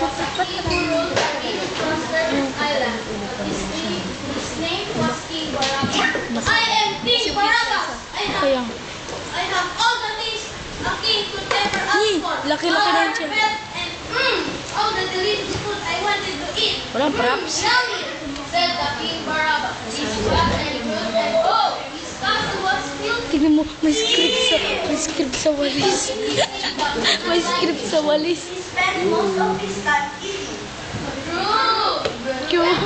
was a king who ruled a king across certain island. His name was King Barabbas. I am King Barabbas. I have all the things a king could ever ask for. Laki-laki na yun siya. And all the delicious food I wanted to eat. Walang props. Tell me, said the King Barabbas. He's fat and good and oh, his castle was filled. Tingnan mo, may script sa walis. May script sa walis. He spent most of his time eating. True. Cute.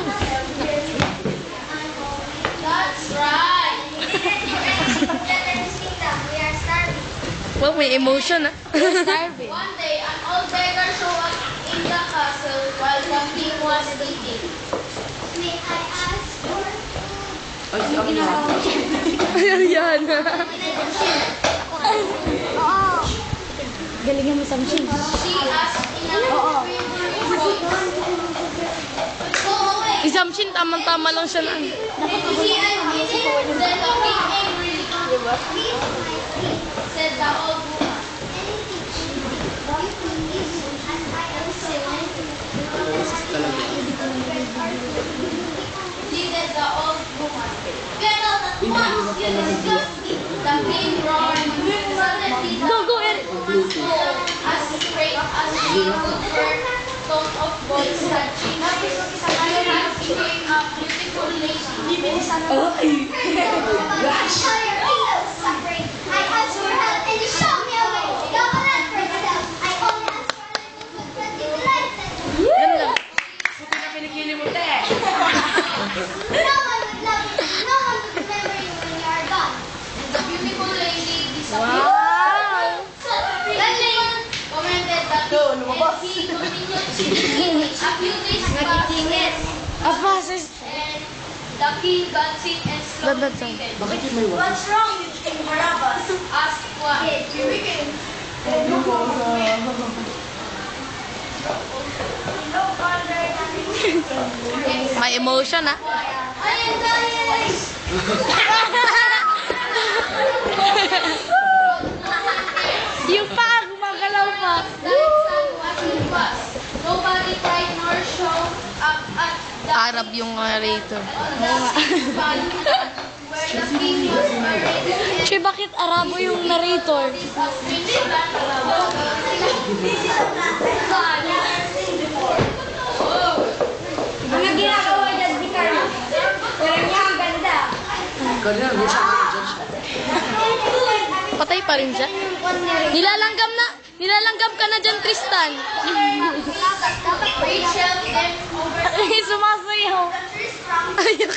That's right. Wow, may emotion ah. Starving. One day, an old beggar showed up in the castle while the king was eating. May I ask for Ayan. Galingan mo Samshin. She asked in a quivering voice. Go away. Samshin, tamang-tama lang siya na. You see, I'm eating, said the king angrily. Said the old woman. Pleaded the old woman. Get out at once, you disgust me. The king roared. Suddenly the Go, Eric. woman's tone, as straight as a good tone of voice had changed. She had became a beautiful lady. I asked for help and you showed me away. Go on that for yourself. I only asked for a little food, but you delighted. Yan lang. No one would love you. No one would remember you when you are gone. And the beautiful lady disappeared. Wow. Galing! Commented the king, and he continued singing. A few days passed, Apa, sis. and the king got sick and slowly Ba't saan? faded. What's wrong with King Barabbas? Asked one. May emotion ah. I am dying! Yung pa, gumagalaw pa. Died sad as he was. Nobody cried nor showed up at the Arab yung narrator. on the king's body, where the king was buried. Che, bakit Arabo yung narrator? This was written back this is a plan I've never seen before. Ano ginagawa dyan, di Carlo? Pero niya ang ganda. Patay pa rin siya. Nilalanggam ka na dyan, Tristan. Rachel then over Sumasayaw. the trees from Ayak.